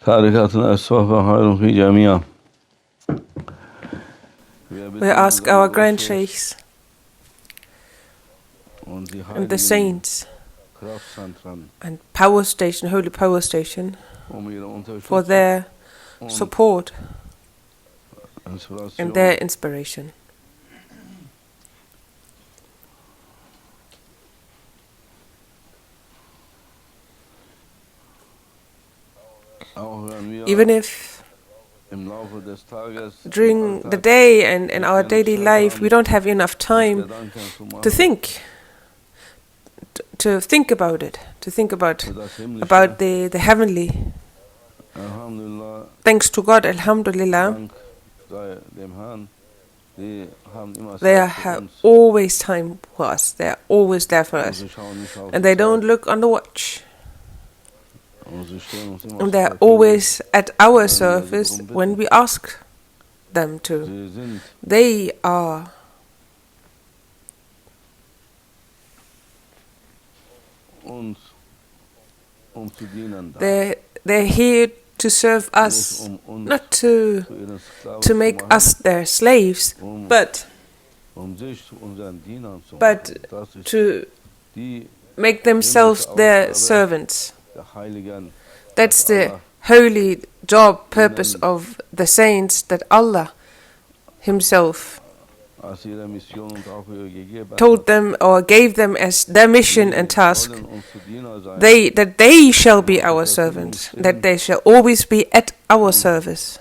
We ask our Grand Sheikhs and the saints and power station, holy power station, for their support and their inspiration. Even if during the day and in our daily life we don't have enough time to think about it, to think about the heavenly. Thanks to God, Alhamdulillah, they have always time for us. They are always there for us, and they don't look on the watch. And they are always at our service when we ask them to. They are they're here to serve us, not to make us their slaves, but to make themselves their servants. That's the holy job, purpose of the saints that Allah Himself told them or gave them as their mission and task, that they shall be our servants, that they shall always be at our service,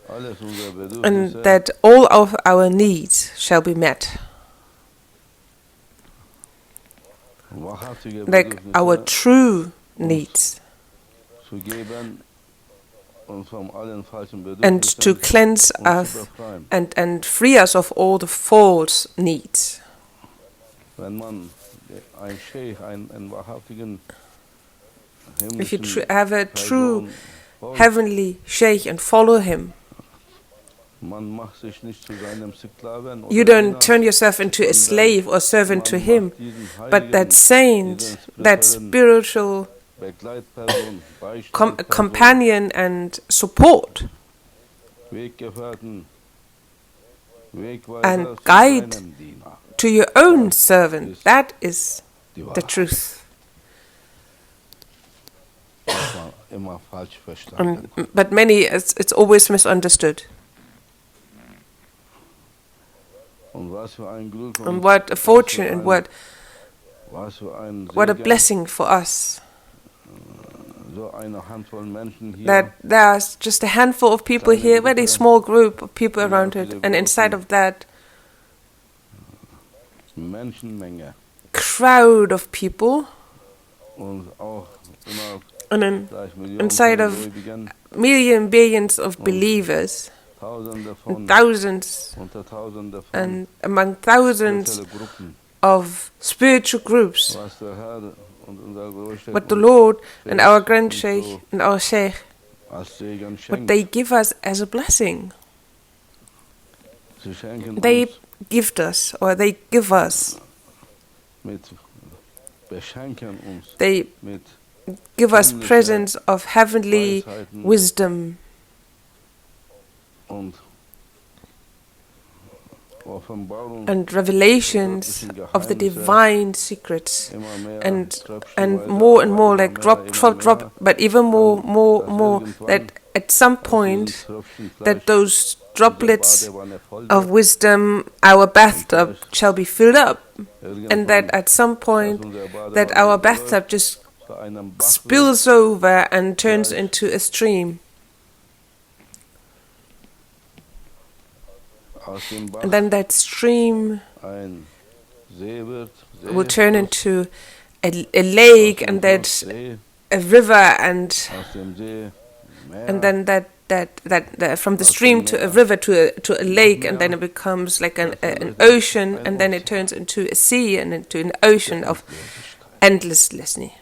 and that all of our needs shall be met. Like our true needs. And to cleanse us and free us of all the false needs. If you have a true heavenly Sheikh and follow him, you don't turn yourself into a slave or servant to him, but that saint, that spiritual companion and support and guide to your own servant. That is the truth. But many, it's always misunderstood. And what a fortune and what a blessing for us. That there's just a handful of people here, very small group of people around it, and inside of that crowd of people, and then inside of billions of believers, and thousands, and among thousands of spiritual groups. What the Lord and our Grand Sheikh and our Sheikh, what they give us as a blessing. They gift us, or they give us. They give us presents of heavenly wisdom and revelations of the divine secrets, and more like drop, but even more that at some point that those droplets of wisdom, our bathtub shall be filled up, and that at some point that our bathtub just spills over and turns into a stream. And then that stream will turn into a lake, and that's a river, and then that from the stream to a river to a lake, and then it becomes like an ocean, and then it turns into a sea and into an ocean of endless listening.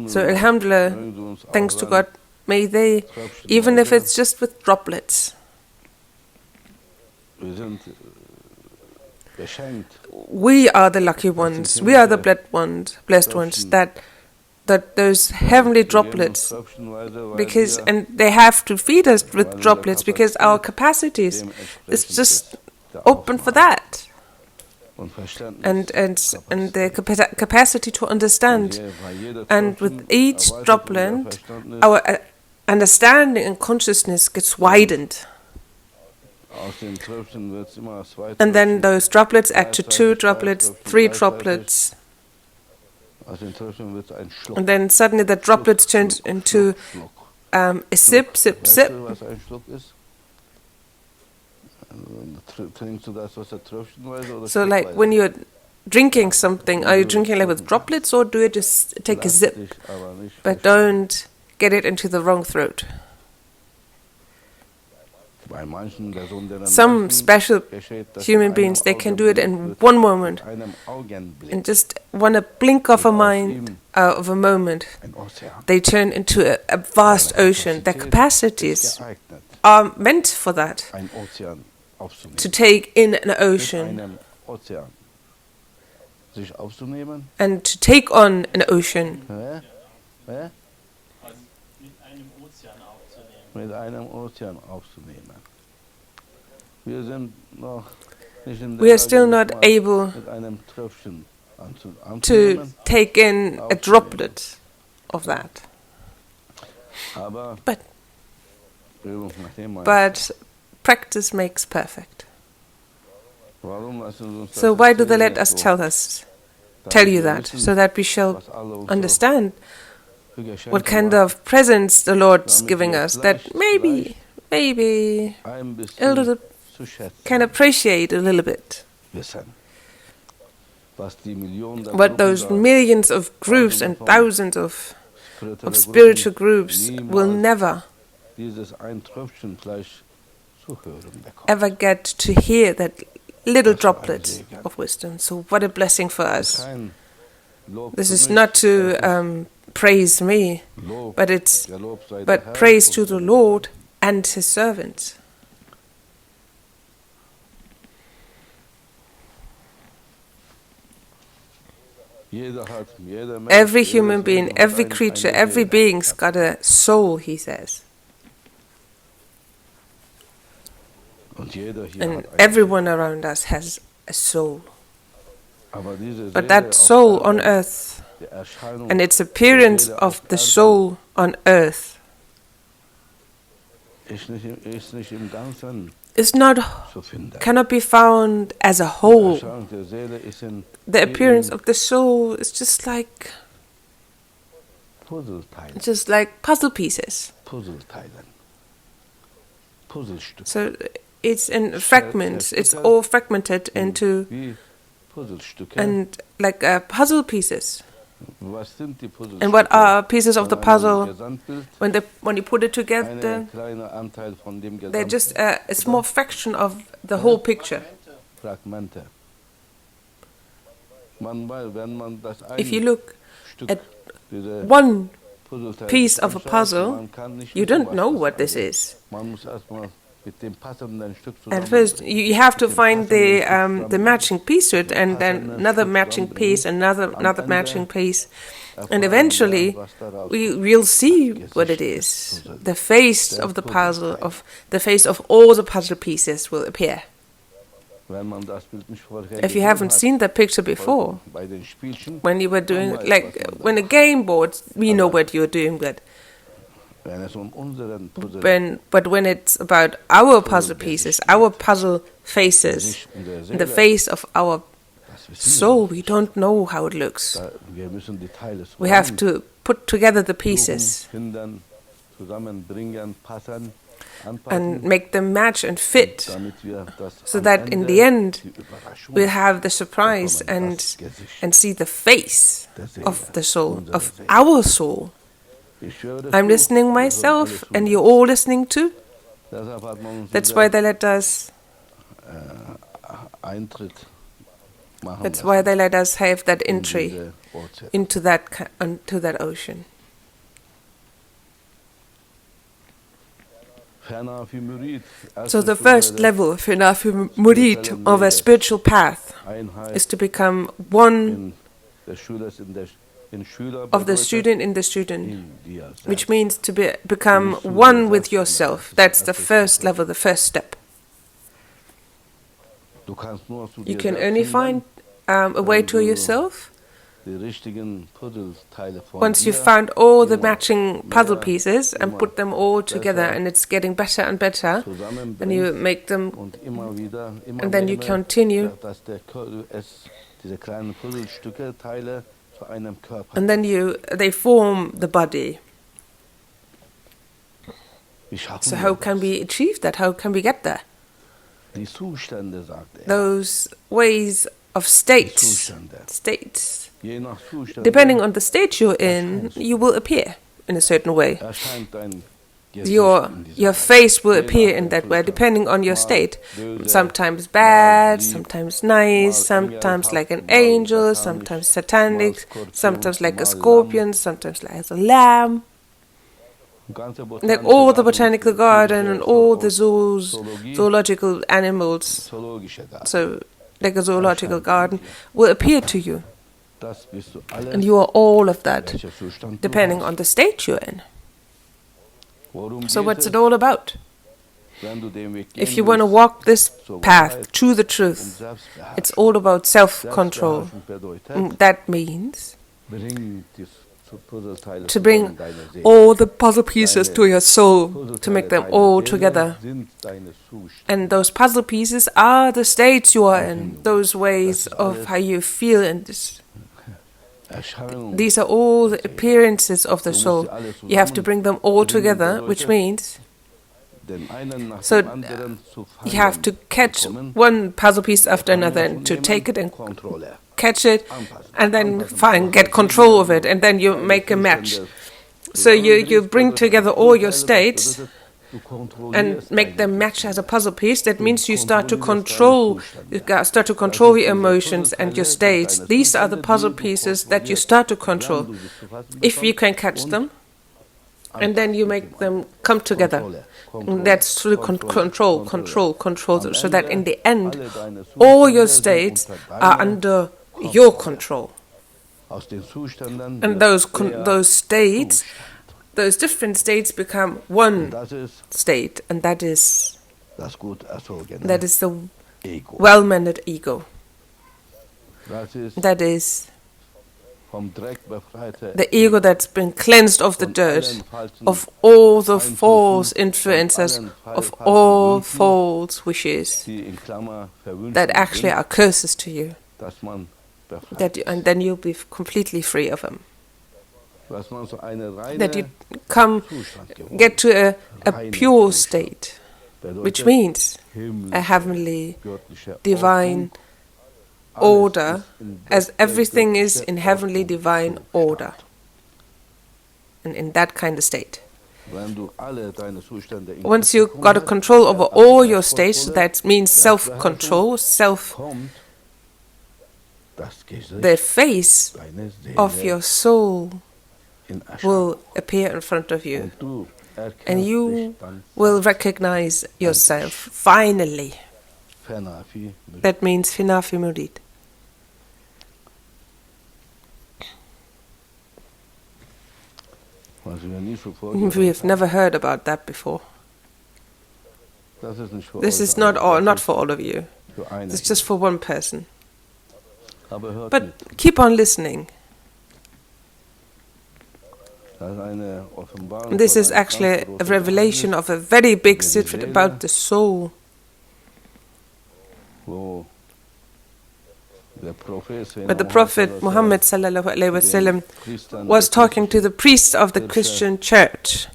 So Alhamdulillah, thanks to God, may they, even if it's just with droplets, we are the lucky ones, we are the blessed ones that that those heavenly droplets, because and they have to feed us with droplets because our capacities is just open for that, and the capacity to understand, and with each droplet, our understanding and consciousness gets widened. And then those droplets add to 2 droplets, 3 droplets. And then suddenly the droplets turn into a sip, sip, sip. So like when you're drinking something, are you drinking like with droplets or do you just take a sip? But don't get it into the wrong throat. Some special human beings, they can do it in one moment, in just one blink of a mind, of a moment. They turn into a vast ocean. Their capacities are meant for that, to take in an ocean and to take on an ocean. Mit einem Ozean aufzunehmen. We are still not able to take in a droplet of that. But practice makes perfect. So why do they let us tell you that? So that we shall understand what kind of presents the Lord's giving us, that maybe a little can appreciate a little bit. What those millions of groups and thousands of spiritual groups will never ever get to hear, that little droplet of wisdom. So what a blessing for us. This is not to praise me, but praise to the Lord and His servants. Every human being, every creature, every being's got a soul, he says. And everyone around us has a soul. But that soul on earth, and its appearance of the soul on earth, cannot be found as a whole. The appearance of the soul is just like puzzle pieces. So it's in fragments. It's all fragmented into and like puzzle pieces. And what are pieces of the puzzle? When you put it together, they're just a small fraction of the whole picture. If you look at one piece of a puzzle, you don't know what this is. At first, you have to find the matching piece to it, and then another matching piece, another matching piece, and eventually we'll see what it is. The face of the puzzle, the face of all the puzzle pieces will appear. If you haven't seen that picture before, when you were doing when a game board, we know what you're doing, but when it's about our puzzle pieces, our puzzle faces, the face of our soul, we don't know how it looks. We have to put together the pieces and make them match and fit, so that in the end we'll have the surprise and see the face of the soul, of our soul. I'm listening myself, and you're all listening too. That's why they let us. That's why they let us have that entry into that ocean. So the first level of murid of a spiritual path is to become one of the student in the student, which means to become one with yourself. That's the first level, the first step. You can only find a way to yourself once you've found all the matching puzzle pieces and put them all together, and it's getting better and better, and you make them, and then you continue, and then they form the body. So how can we achieve that? How can we get there? Those ways of states, depending on the state you're in, you will appear in a certain way. Your face will appear in that way, depending on your state. Sometimes bad, sometimes nice, sometimes like an angel, sometimes satanic, sometimes like a scorpion, sometimes like a lamb. Like all the botanical garden and all the zoological animals, so like a zoological garden, will appear to you. And you are all of that, depending on the state you're in. So what's it all about? If you want to walk this path to the truth, it's all about self-control. That means to bring all the puzzle pieces to your soul, to make them all together. And those puzzle pieces are the states you are in, those ways of how you feel in this. These are all the appearances of the soul. You have to bring them all together, which means you have to catch one puzzle piece after another and to take it and catch it and then get control of it, and then you make a match. So you bring together all your states and make them match as a puzzle piece. That means you start to control your emotions and your states. These are the puzzle pieces that you start to control. If you can catch them, and then you make them come together. And that's through control, so that in the end, all your states are under your control. And those states, those different states become one state, and that is the well-mannered ego. That is the ego that's been cleansed of the dirt, of all the false influences, of all false wishes that actually are curses to you. And then you'll be completely free of them. That you get to a pure state, which means a heavenly, divine order, as everything is in heavenly divine order, and in that kind of state. Once you got a control over all your states, that means self-control, the face of your soul will appear in front of you, and you will recognize yourself finally. That means Finafi Murid. We have never heard about that before. This is not for all of you. It's just for one person. But keep on listening. This is actually a revelation of a very big secret about the soul. But the Prophet Muhammad ﷺ was talking to the priests of the Christian church.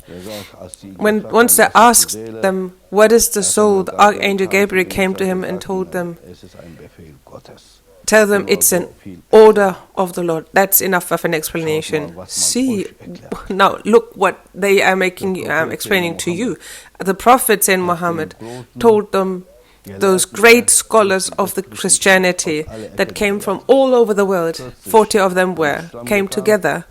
Once they asked them, what is the soul, the Archangel Gabriel came to him and told them, tell them it's an order of the Lord. That's enough of an explanation. See, now look what they are explaining to you. The prophets in Muhammad told them, those great scholars of the Christianity that came from all over the world, 40 of them came together.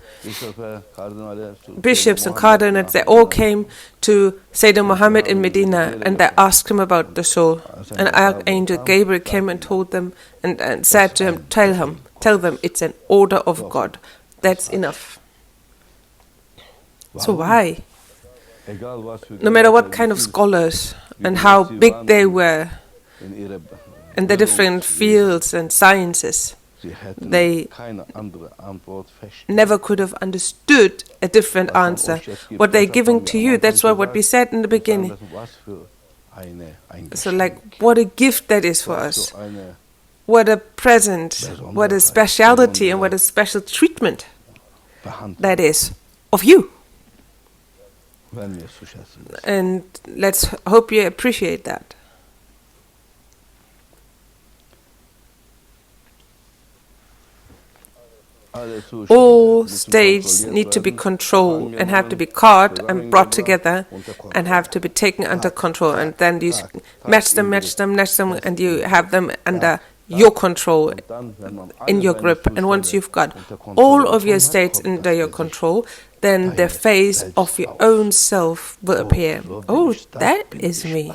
Bishops and cardinals, they all came to Sayyidina Muhammad in Medina, and they asked him about the soul. And Archangel Gabriel came and told them and said to him, tell them it's an order of God. that's enough. So why? No matter what kind of scholars and how big they were in the different fields and sciences, they never could have understood a different answer. What they're giving to you, that's what we said in the beginning. So like, what a gift that is for us. What a present, what a speciality and what a special treatment that is of you. And let's hope you appreciate that. All states need to be controlled and have to be caught and brought together and have to be taken under control. And then you match them, and you have them under your control, in your grip. And once you've got all of your states under your control, then the face of your own self will appear. Oh, that is me.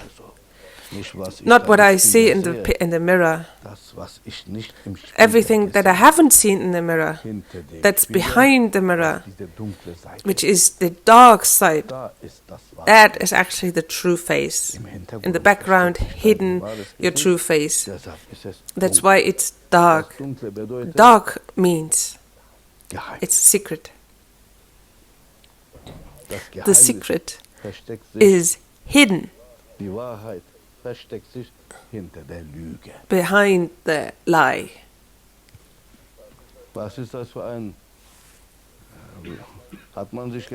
Not what I see in the mirror. Everything that I haven't seen in the mirror, that's behind the mirror, which is the dark side. That is actually the true face. In the background, hidden, your true face. That's why it's dark. Dark means it's secret. The secret is hidden behind the lie.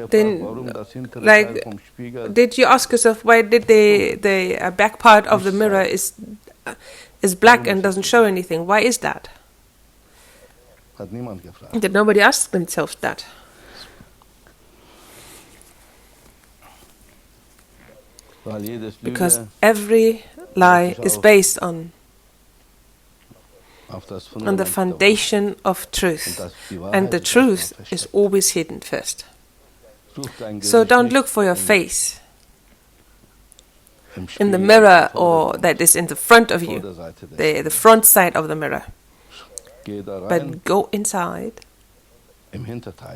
Then, like, did you ask yourself why did the back part of the mirror is black and doesn't show anything? Why is that? Did nobody ask themselves that? Because every lie is based on the foundation of truth, and the truth is always hidden first. So don't look for your face in the mirror, or that is in the front of you, the front side of the mirror, but go inside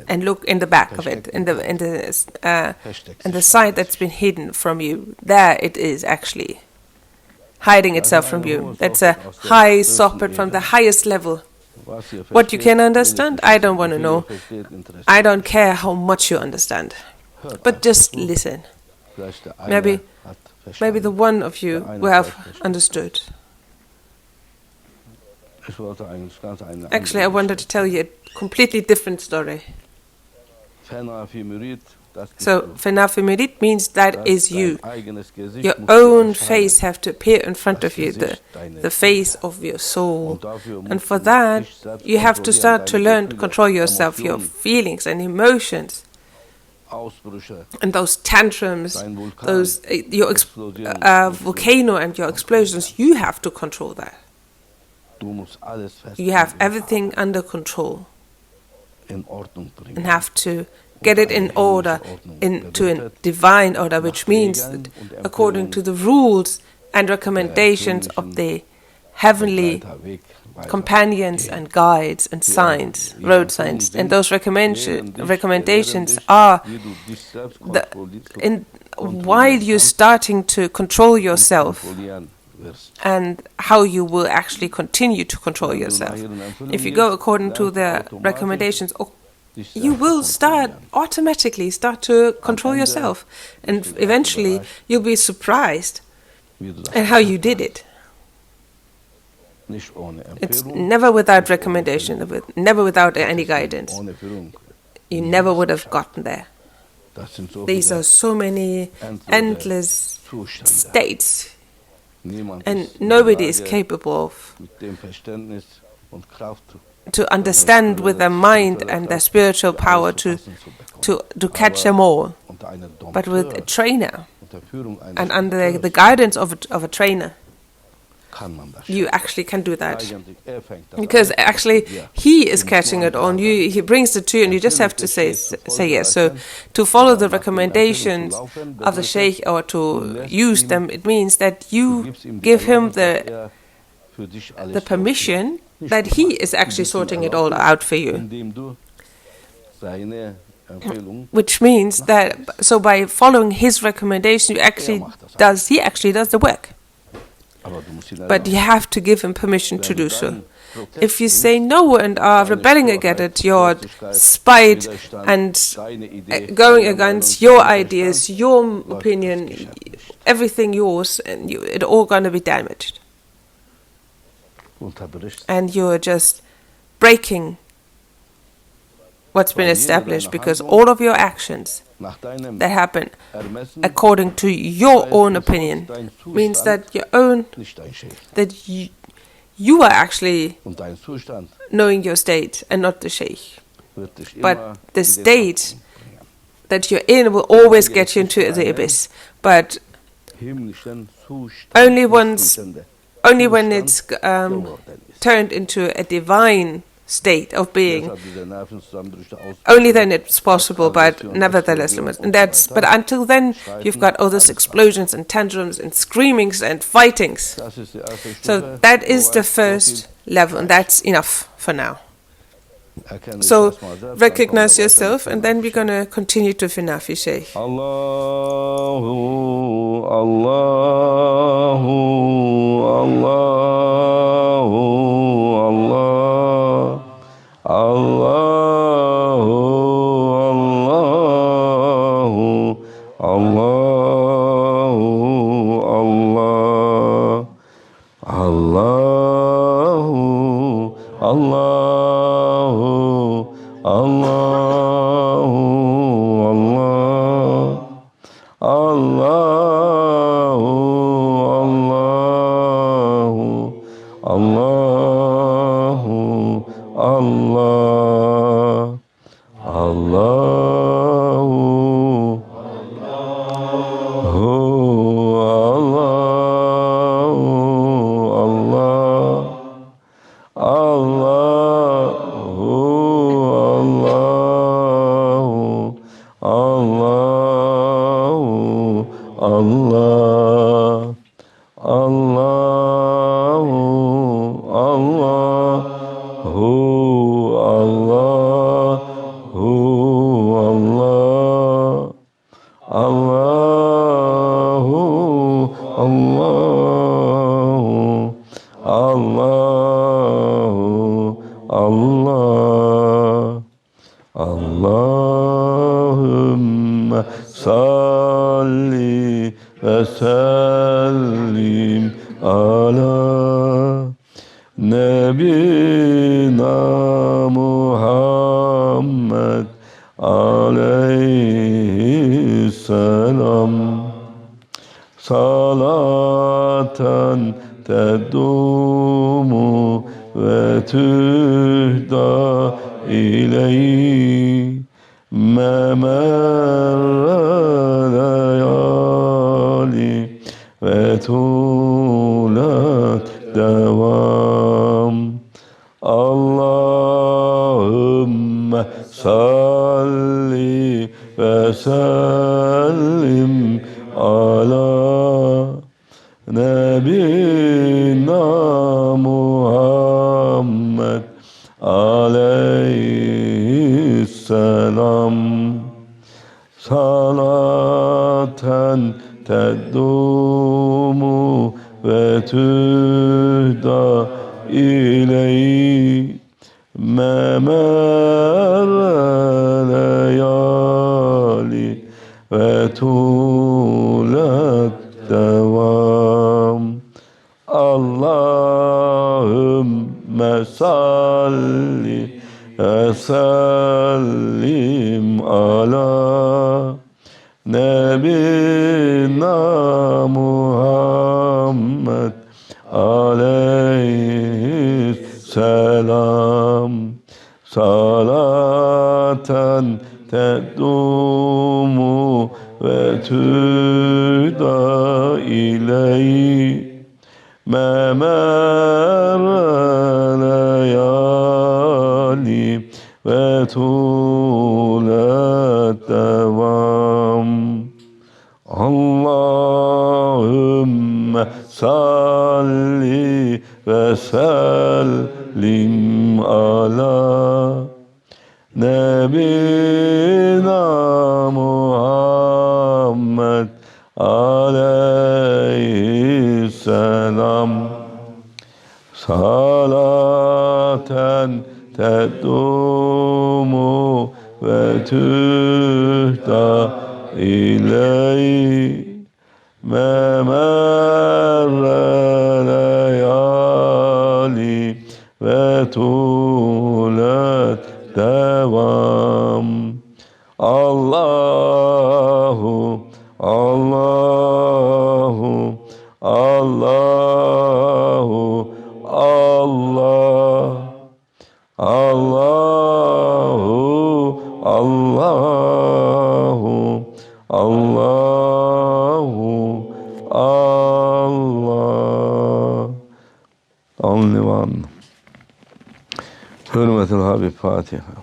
and look in the back of it, in the side that's been hidden from you. There it is actually hiding itself from you. That's a high sohbet from the highest level. What you can understand, I don't want to know. I don't care how much you understand, but just listen. Maybe the one of you will have understood. Actually, I wanted to tell you a completely different story. So, Fena fi murid means that is you. Your own face have to appear in front of you, the face of your soul. And for that, you have to start to learn to control yourself, your feelings and emotions. And those tantrums, your volcano and your explosions, you have to control that. You have everything under control and have to get it in order, into a divine order, which means that according to the rules and recommendations of the heavenly companions and guides and signs, road signs. And those recommendations are while you're starting to control yourself, and how you will actually continue to control yourself. If you go according to the recommendations, you will automatically start to control yourself, and eventually you'll be surprised at how you did it. It's never without recommendation, never without any guidance. You never would have gotten there. These are so many endless states, and nobody is capable of to understand with their mind and their spiritual power to catch them all. But with a trainer and under the guidance of a trainer, you actually can do that. Because actually he is catching it on you, he brings it to you, and you just have to say yes. So to follow the recommendations of the Sheikh or to use them, it means that you give him the permission that he is actually sorting it all out for you. which means that, so by following his recommendation, he actually does the work. But you have to give him permission to do so. If you say no and are rebelling against your spite and going against your ideas, your opinion, everything yours, and it's all going to be damaged. And you're just breaking what's been established, because all of your actions that happen according to your own opinion means that you are actually knowing your state and not the Sheikh. But the state that you're in will always get you into the abyss. But only when it's turned into a divine state of being, only then it's possible, but nevertheless limited. But until then, you've got all those explosions and tantrums and screamings and fightings. So that is the first level, and that's enough for now. So recognize yourself, and then we're going to continue to Finafi Sheikh. Allahu, Allahu, Allahu, Allah, Allahu, Allahu, Allahu, Allah, Allahu, Allahu, Allahu, Allahu, Allahu, Allahu, Allah, Allahu, Allahümme salli ve sellim ala nebina Muhammed aleyhisselam salaten tedumu ve tühda ileyhi memerre leyali ve tulet devam. Allahümme salli ve sellim ala nebina Muhammed aleyhisselam salaten tedumu ve tühda ileyhi memerre leyali ve tulet devam. Allahümme salli ve sellim ala nebina Muhammed aleyhisselam salaten tedumu ve tüda ileyhi memerre leyali ve tulet devam. Allahümme salli ve sellim ala nebina تهدى إلي ما مر ليالي وطولت دوام الله الله الله الله الله الله الله Allah. Only one. Hürmetel Habib Fatiha.